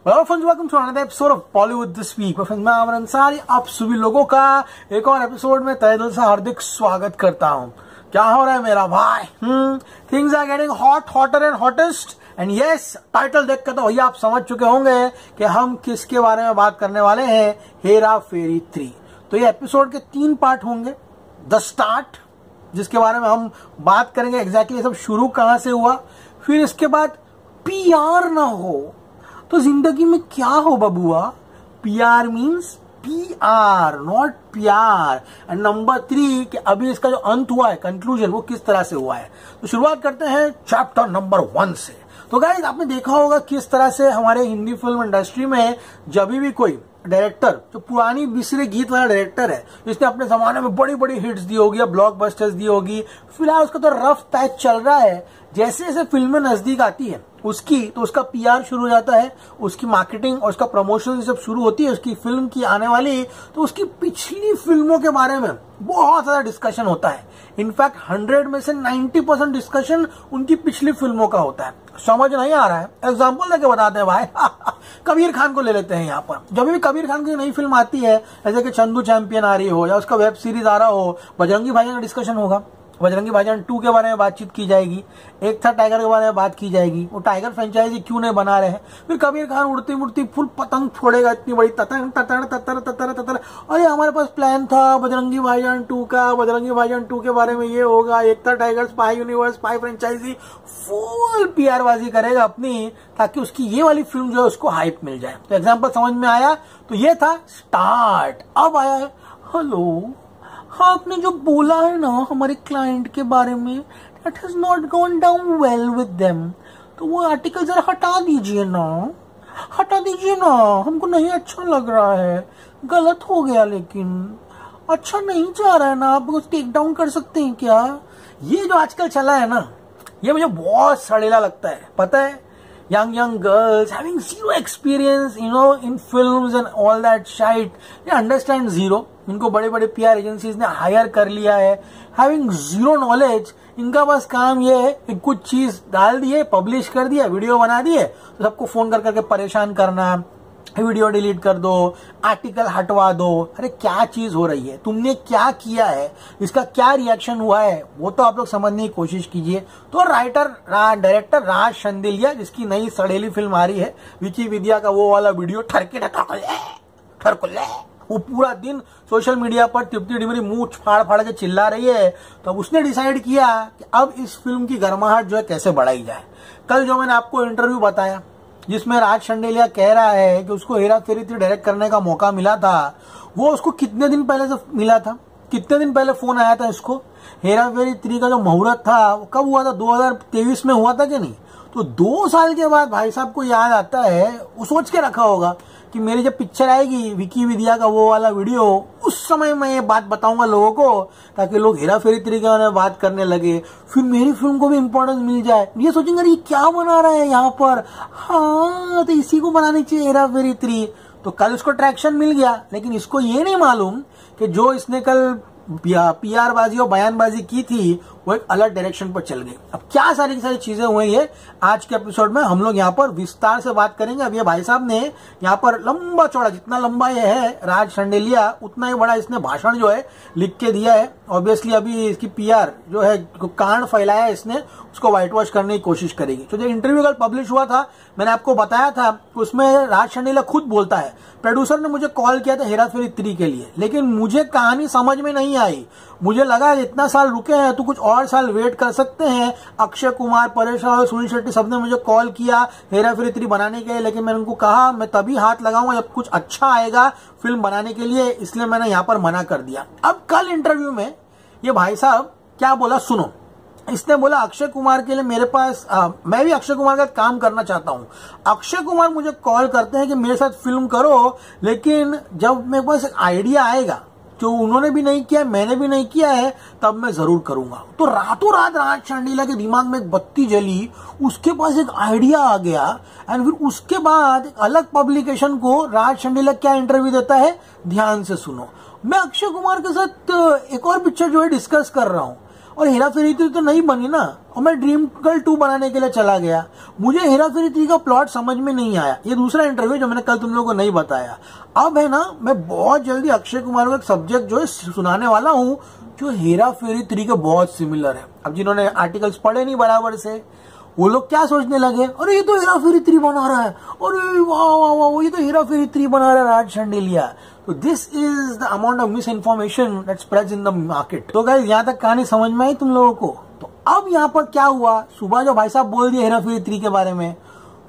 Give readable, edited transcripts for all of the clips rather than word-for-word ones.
Well, friends, welcome to another episode of Bollywood This Week. Friends, मैं अमर अंसारी आप सभी लोगों का एक और एपिसोड में तहे दिल से हार्दिक स्वागत करता हूँ। क्या हो रहा है मेरा भाई? Things are getting hot, hotter and hottest. And yes, title देख के तो भैया आप समझ चुके होंगे कि हम किसके बारे में बात करने वाले हैं। हेरा फेरी 3। तो ये एपिसोड के 3 पार्ट होंगे। द स्टार्ट, जिसके बारे में हम बात करेंगे एग्जैक्टली सब शुरू कहाँ से हुआ। फिर इसके बाद पीआर ना हो तो जिंदगी में क्या हो बबुआ। पीआर मीन्स पीआर, नॉट प्यार। एंड नंबर 3 कि अभी इसका जो अंत हुआ है, कंक्लूजन, वो किस तरह से हुआ है। तो शुरुआत करते हैं चैप्टर नंबर 1 से। तो गाइस, आपने देखा होगा किस तरह से हमारे हिंदी फिल्म इंडस्ट्री में जब भी कोई डायरेक्टर, जो पुरानी बिसरे गीत वाला डायरेक्टर है, जिसने अपने जमाने में बड़ी बड़ी हिट्स दी होगी या ब्लॉकबस्टर्स दी होगी, फिलहाल उसका तो रफ पैच चल रहा है। जैसे जैसे फिल्में नजदीक आती है उसकी, तो उसका पीआर शुरू हो जाता है, उसकी मार्केटिंग और उसका प्रमोशन जब शुरू होती है उसकी फिल्म की आने वाली, तो उसकी पिछली फिल्मों के बारे में बहुत ज्यादा डिस्कशन होता है। इनफैक्ट 100 में से 90% डिस्कशन उनकी पिछली फिल्मों का होता है। समझ नहीं आ रहा है? एग्जाम्पल लेके बताते हैं भाई। कबीर खान को ले लेते हैं यहाँ पर। जब भी कबीर खान की नई फिल्म आती है, जैसे कि चंदू चैंपियन आ रही हो या उसका वेब सीरीज आ रहा हो, बजरंगी भाईजान का डिस्कशन होगा, बजरंगी भाईजान 2 के बारे में बातचीत की जाएगी, एक था टाइगर के बारे में बात की जाएगी, वो टाइगर फ्रेंचाइजी क्यों नहीं बना रहे हैं। फिर कबीर खान उड़ती उड़ती फुल पतंग छोड़ेगा, इतनी बड़ी ततर ततर ततर ततर ततर, अरे हमारे पास प्लान था बजरंगी भाईजान 2 का, बजरंगी भाईजान 2 के बारे में ये होगा, Ek Tha tiger spy universe, spy franchise, full पीआरबाजी करेगा अपनी, ताकि उसकी ये वाली फिल्म जो है उसको हाइप मिल जाए। तो एग्जाम्पल समझ में आया। तो ये था स्टार्ट। अब आया है हेलो, हाँ, आपने जो बोला है ना हमारे क्लाइंट के बारे में, that has not gone down well with them, तो वो आर्टिकल जरा हटा दीजिए ना, हटा दीजिए ना, हमको नहीं अच्छा लग रहा है, गलत हो गया, लेकिन अच्छा नहीं जा रहा है ना, आप उसको टेक डाउन कर सकते हैं क्या। ये जो आजकल चला है ना, ये मुझे बहुत सड़ेला लगता है। पता है, young girls having zero experience, in films and all that shit, they understand zero. इनको बड़े बड़े पीआर एजेंसीज ने हायर कर लिया है, हैविंग जीरो नॉलेज। इनका बस काम ये है कि कुछ चीज डाल दिए, पब्लिश कर दिया, वीडियो बना दिए, तो सबको फोन कर करके परेशान करना, वीडियो डिलीट कर दो, आर्टिकल हटवा दो। अरे क्या चीज हो रही है, तुमने क्या किया है, इसका क्या रिएक्शन हुआ है, वो तो आप लोग समझने की कोशिश कीजिए। तो डायरेक्टर राज शांडिल्य, जिसकी नई सड़ेली फिल्म आ रही है विकी विद्या का, वो वाला वीडियो ठरके ठरकुल्ले, वो पूरा दिन सोशल मीडिया पर तिप्ती डिमरी मुंह फाड़ फाड़ के चिल्ला रही है। तो उसने डिसाइड किया कि अब इस फिल्म की गर्माहट जो है कैसे बढ़ाई जाए। कल जो मैंने आपको इंटरव्यू बताया, जिसमें राज शांडिल्य कह रहा है कि उसको हेरा फेरी 3 डायरेक्ट करने का मौका मिला था, वो उसको कितने दिन पहले से मिला था, कितने दिन पहले फोन आया था इसको। हेरा फेरी 3 का जो मुहूर्त था वो कब हुआ था, 2023 में हुआ था कि नहीं। तो 2 साल के बाद भाई साहब को याद आता है, वो सोच के रखा होगा कि मेरी जब पिक्चर आएगी विकी विद्या का वो वाला वीडियो, उस समय मैं ये बात बताऊंगा लोगों को, ताकि लोग हेरा फेरी 3 के बारे में बात करने लगे, फिर मेरी फिल्म को भी इंपॉर्टेंस मिल जाए। ये सोचेंगे ये क्या बना रहा है यहाँ पर, हाँ तो इसी को बनानी चाहिए हेरा फेरी 3। तो कल उसको ट्रैक्शन मिल गया, लेकिन इसको ये नहीं मालूम कि जो इसने कल पीआर बाजी और बयानबाजी की थी वो एक अलग डायरेक्शन पर चल गई। अब क्या सारी की सारी चीजें हुई है आज के एपिसोड में हम लोग यहाँ पर विस्तार से बात करेंगे। अब ये भाई साहब ने यहाँ पर लंबा चौड़ा, जितना लंबा ये है राज शांडिल्य, उतना ही बड़ा इसने भाषण जो है लिख के दिया है। ऑब्वियसली अभी इसकी पीआर जो है, कांड फैलाया है इसने, उसको व्हाइट वॉश करने की कोशिश करेगी। तो जो इंटरव्यू कल पब्लिश हुआ था, मैंने आपको बताया था, उसमें राज शांडिल्य खुद बोलता है, प्रोड्यूसर ने मुझे कॉल किया था हेरा फेरी 3 के लिए, लेकिन मुझे कहानी समझ में नहीं आई। मुझे लगा इतना साल रुके हैं तो कुछ और साल वेट कर सकते हैं। अक्षय कुमार, परेश रावल, सुनील शेट्टी सबने मुझे कॉल किया हेरा फेरी 3 बनाने के लिए, लेकिन मैंने उनको कहा मैं तभी हाथ लगाऊंगा जब कुछ अच्छा आएगा फिल्म बनाने के लिए, इसलिए मैंने यहाँ पर मना कर दिया। अब कल इंटरव्यू में ये भाई साहब क्या बोला सुनो। इसने बोला अक्षय कुमार के लिए मेरे पास मैं भी अक्षय कुमार का काम करना चाहता हूं। अक्षय कुमार मुझे कॉल करते हैं कि मेरे साथ फिल्म करो, लेकिन जब मेरे पास एक आइडिया आएगा जो उन्होंने भी नहीं किया, मैंने भी नहीं किया है, तब मैं जरूर करूंगा। तो रातों रात राज शांडिल्य के दिमाग में एक बत्ती जली, उसके पास एक आइडिया आ गया। एंड फिर उसके बाद एक अलग पब्लिकेशन को राज शांडिल्य क्या इंटरव्यू देता है, ध्यान से सुनो। मैं अक्षय कुमार के साथ एक और पिक्चर जो है डिस्कस कर रहा हूं। और हेरा फेरी 3 तो नहीं बनी ना, और मैं ड्रीम गर्ल 2 बनाने के लिए चला गया। मुझे हेरा फेरी 3 का प्लॉट समझ में नहीं आया। ये दूसरा इंटरव्यू जो मैंने कल तुम लोगों को नहीं बताया। अब है ना, मैं बहुत जल्दी अक्षय कुमार को एक सब्जेक्ट जो है सुनाने वाला हूँ जो हेरा फेरी 3 के बहुत सिमिलर है। अब जिन्होंने आर्टिकल्स पढ़े नहीं बराबर से, वो लोग क्या सोचने लगे, अरे ये तो हेरा फेरी 3 बना रहा है, अरे वाह वाह वाह, ये तो हेरा फेरी 3 बना रहा है राज शांडिलिया। तो this is the amount of miss information that spreads in the market. तो गाइस, यहाँ तक कहानी समझ में आई तुम लोगों को? तो अब यहाँ पर क्या हुआ, सुबह जो भाई साहब बोल दिए हेरा फेरी 3 के बारे में,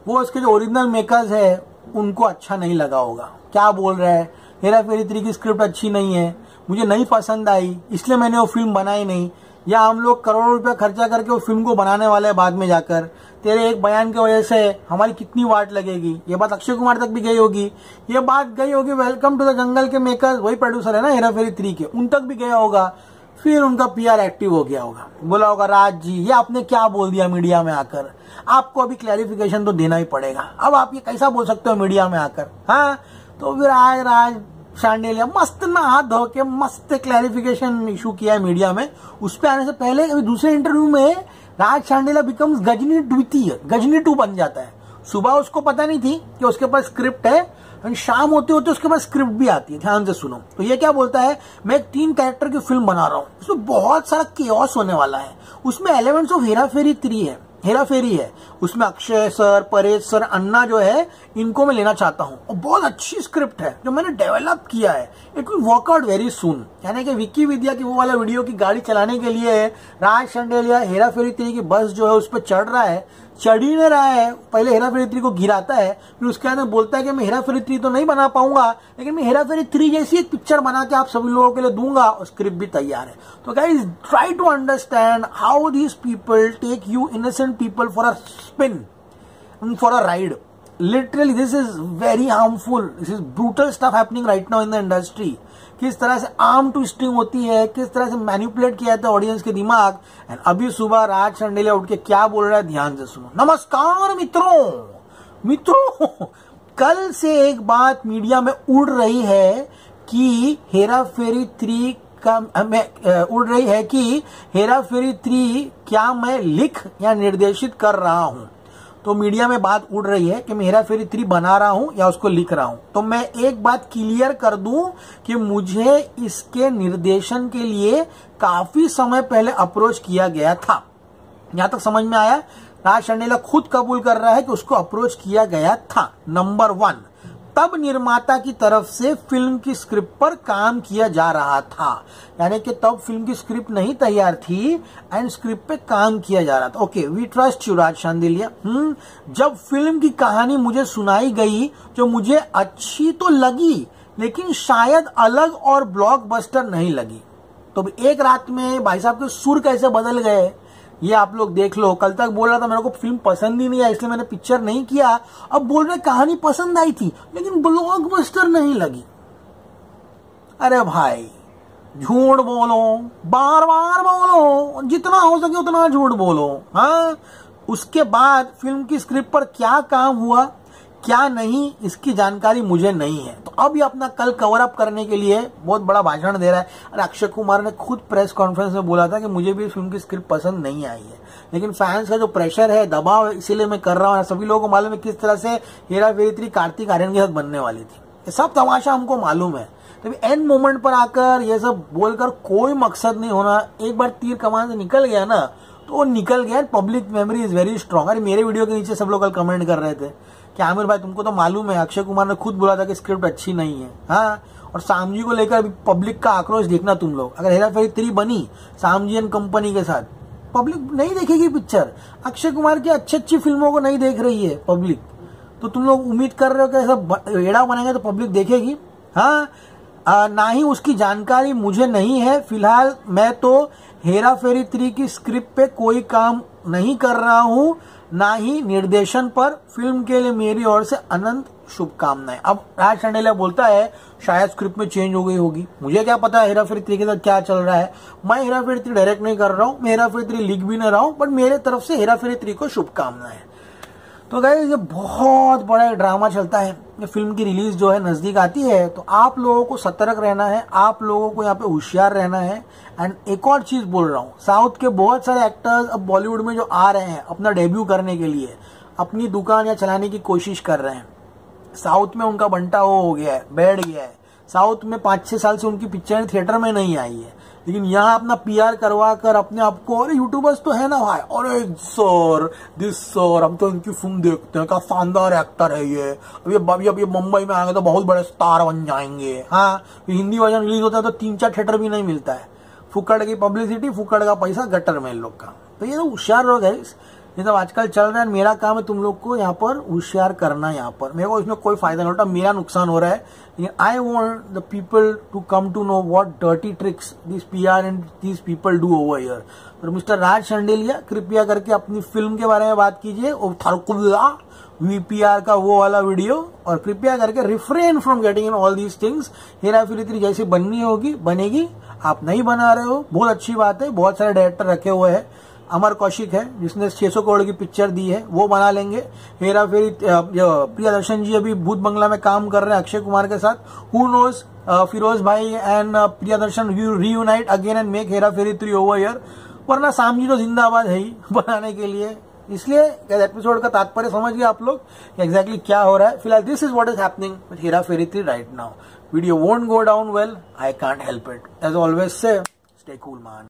वो उसके जो ओरिजिनल मेकर्स है उनको अच्छा नहीं लगा होगा। क्या बोल रहा है, हेरा फेरी 3 की स्क्रिप्ट अच्छी नहीं है, मुझे नहीं पसंद आई, इसलिए मैंने वो फिल्म बनाई नहीं, या हम लोग करोड़ों रुपया खर्चा करके वो फिल्म को बनाने वाले हैं बाद में जाकर, तेरे एक बयान की वजह से हमारी कितनी वाट लगेगी। ये बात अक्षय कुमार तक भी गई होगी, ये बात गई होगी वेलकम टू द जंगल के मेकर्स, वही प्रोड्यूसर है ना हेरा फेरी 3 के, उन तक भी गया होगा। फिर उनका पीआर एक्टिव हो गया होगा, बोला होगा राज जी ये आपने क्या बोल दिया मीडिया में आकर, आपको अभी क्लैरिफिकेशन तो देना ही पड़ेगा, अब आप ये कैसा बोल सकते हो मीडिया में आकर। हाँ, तो फिर आए राज शांडिलिया मस्त ना हाथ धो के मस्त क्लैरिफिकेशन इशू किया है मीडिया में। उस पर आने से पहले दूसरे इंटरव्यू में राज शांडिलिया बिकम्स गजनी द्वितीय, गजनी 2 बन जाता है। सुबह उसको पता नहीं थी कि उसके पास स्क्रिप्ट है, और शाम होते होते उसके पास स्क्रिप्ट भी आती है। ध्यान से सुनो, तो ये क्या बोलता है, मैं एक 3 कैरेक्टर की फिल्म बना रहा हूँ, उसमें बहुत सारा केओस होने वाला है, उसमें एलिमेंट्स ऑफ हेरा फेरी 3 है, हेरा फेरी है, उसमें अक्षय सर, परेश सर, अन्ना जो है, इनको मैं लेना चाहता हूं, और बहुत अच्छी स्क्रिप्ट है जो मैंने डेवलप किया है, it will work out very soon. यानी कि विकी विद्या की वो वाला वीडियो की गाड़ी चलाने के लिए राज शांडिलिया हेरा फेरी 3 की बस जो है उस पर चढ़ रहा है, चढ़ ही नहीं रहा है, पहले हेरा फेरी 3 को गिराता है, फिर उसके बाद बोलता है कि मैं हेरा फेरी 3 तो नहीं बना पाऊंगा, लेकिन मैं हेरा फेरी 3 जैसी एक पिक्चर बना के आप सभी लोगों के लिए दूंगा, और स्क्रिप्ट भी तैयार है। तो guys, try to understand how these people take you innocent people for a spin, for a ride. Literally this is very harmful, this is brutal stuff happening right now in the industry. किस तरह से arm twisting होती है, किस तरह से manipulate किया जाता है ऑडियंस के दिमाग। एंड अभी सुबह राज शांडिलिया उठ के क्या बोल रहा है, ध्यान से सुनो। नमस्कार मित्रों, कल से एक बात मीडिया में उड़ रही है कि हेरा फेरी 3 उड़ रही है कि हेरा फेरी 3 क्या मैं लिख या निर्देशित कर रहा हूं। तो मीडिया में बात उड़ रही है कि मैं हेरा फेरी 3 बना रहा हूं या उसको लिख रहा हूं। तो मैं एक बात क्लियर कर दूं कि मुझे इसके निर्देशन के लिए काफी समय पहले अप्रोच किया गया था। यहां तक समझ में आया? राज शांडिलिया खुद कबूल कर रहा है कि उसको अप्रोच किया गया था। नंबर 1, तब निर्माता की तरफ से फिल्म की स्क्रिप्ट पर काम किया जा रहा था, यानी कि तब फिल्म की स्क्रिप्ट नहीं तैयार थी एंड स्क्रिप्ट पे काम किया जा रहा था। ओके, वी ट्रस्ट यू राज शांडिलिया। जब फिल्म की कहानी मुझे सुनाई गई जो मुझे अच्छी तो लगी, लेकिन शायद अलग और ब्लॉकबस्टर नहीं लगी। तो एक रात में भाई साहब के सुर कैसे बदल गए ये आप लोग देख लो। कल तक बोल रहा था मेरे को फिल्म पसंद ही नहीं आई इसलिए मैंने पिक्चर नहीं किया, अब बोल रहे कहानी पसंद आई थी लेकिन ब्लॉकबस्टर नहीं लगी। अरे भाई, झूठ बोलो, बार बार बोलो, जितना हो सके उतना झूठ बोलो। हाँ, उसके बाद फिल्म की स्क्रिप्ट पर क्या काम हुआ क्या नहीं, इसकी जानकारी मुझे नहीं है। तो अब ये अपना कल कवर अप करने के लिए बहुत बड़ा भाषण दे रहा है। और अक्षय कुमार ने खुद प्रेस कॉन्फ्रेंस में बोला था कि मुझे भी फिल्म की स्क्रिप्ट पसंद नहीं आई है, लेकिन फैंस का जो प्रेशर है, दबाव है, इसीलिए मैं कर रहा हूँ। सभी लोगों को मालूम है किस तरह से हेरा फेरी 3 कार्तिक आर्यन के साथ बनने वाली थी, ये सब तमाशा हमको मालूम है। तभी एंड मोमेंट पर आकर ये सब बोलकर कोई मकसद नहीं होना। एक बार तीर कमान से निकल गया ना तो वो निकल गया। Public memory is very strong. अरे मेरे वीडियो के नीचे सब लोग कल कमेंट कर रहे थे कि आमिर भाई तुमको तो मालूम है अक्षय कुमार ने खुद बोला था कि स्क्रिप्ट अच्छी नहीं है। हाँ, और सामजी को लेकर पब्लिक का आक्रोश देखना तुम लोग। अगर हेरा फेरी 3 बनी सामजी एंड कंपनी के साथ, पब्लिक नहीं देखेगी पिक्चर। अक्षय कुमार की अच्छी फिल्मों को नहीं देख रही है पब्लिक, तो तुम लोग उम्मीद कर रहे हो कि ऐसा एड़ा बनेगा तो पब्लिक देखेगी? हाँ, ना ही उसकी जानकारी मुझे नहीं है। फिलहाल मैं तो हेरा फेरी 3 की स्क्रिप्ट पे कोई काम नहीं कर रहा हूं, ना ही निर्देशन पर। फिल्म के लिए मेरी ओर से अनंत शुभकामनाएं। अब राज शांडिलिया बोलता है शायद स्क्रिप्ट में चेंज हो गई होगी, मुझे क्या पता हेरा फेरी 3 के साथ क्या चल रहा है। मैं हेरा फेरी 3 डायरेक्ट नहीं कर रहा हूं, मैं हेरा फेरी 3 लिख भी नहीं रहा हूं, बट मेरे तरफ से हेरा फेरी 3 को शुभकामनाएं। तो गाइस ये बहुत बड़ा ड्रामा चलता है। ये फिल्म की रिलीज जो है नजदीक आती है, तो आप लोगों को सतर्क रहना है, आप लोगों को यहाँ पे होशियार रहना है। एंड एक और चीज बोल रहा हूँ, साउथ के बहुत सारे एक्टर्स अब बॉलीवुड में जो आ रहे हैं अपना डेब्यू करने के लिए, अपनी दुकान या चलाने की कोशिश कर रहे हैं। साउथ में उनका बंटा हो गया है, बैठ गया है। साउथ में 5-6 साल से उनकी पिक्चर थिएटर में नहीं आई है, लेकिन यहाँ अपना पीआर करवा कर अपने आप को, अरे यूट्यूबर्स तो है ना भाई, अरे सर दिस सर हम तो इनकी फिल्म देखते हैं, क्या शानदार एक्टर है ये, अभी मुंबई में आएंगे तो बहुत बड़े स्टार बन जाएंगे। हाँ, हिंदी वर्जन रिलीज होता है तो 3-4 थिएटर भी नहीं मिलता है। फुकड़ की पब्लिसिटी, फुकड़ का पैसा गटर में इन लोग का। तो ये तो होशियार लोग है, ये सब आजकल चल रहा है। मेरा काम है तुम लोग को यहाँ पर होशियार करना। यहाँ पर मेरे को इसमें कोई फायदा नहीं होता, मेरा नुकसान हो रहा है, लेकिन I want the people to come to know what dirty tricks this PR and this people do over here. तो मिस्टर राज शांडिलिया, कृपया करके अपनी फिल्म के बारे में बात कीजिए, वीपीआर का वो वाला वीडियो, और कृपया करके refrain from getting in all these things. Hera Pheri 3 जैसी बननी होगी बनेगी, आप नहीं बना रहे हो, बहुत अच्छी बात है। बहुत सारे डायरेक्टर रखे हुए हैं, अमर कौशिक है जिसने 600 करोड़ की पिक्चर दी है, वो बना लेंगे। हेरा फेरी प्रियदर्शन जी अभी भूत बंगला में काम कर रहे हैं अक्षय कुमार के साथ। हु नोज फिरोज भाई and Priyadarshan reunite again and make Hera Pheri 3 over here. वरना शाम जी तो जिंदाबाद है ही बनाने के लिए। इसलिए एपिसोड का तात्पर्य समझ गए आप लोग एग्जैक्टली क्या हो रहा है। फिलहाल this is what is happening with Hera Pheri 3 right now. Video won't go down well, I can't help it. As always say stay cool man.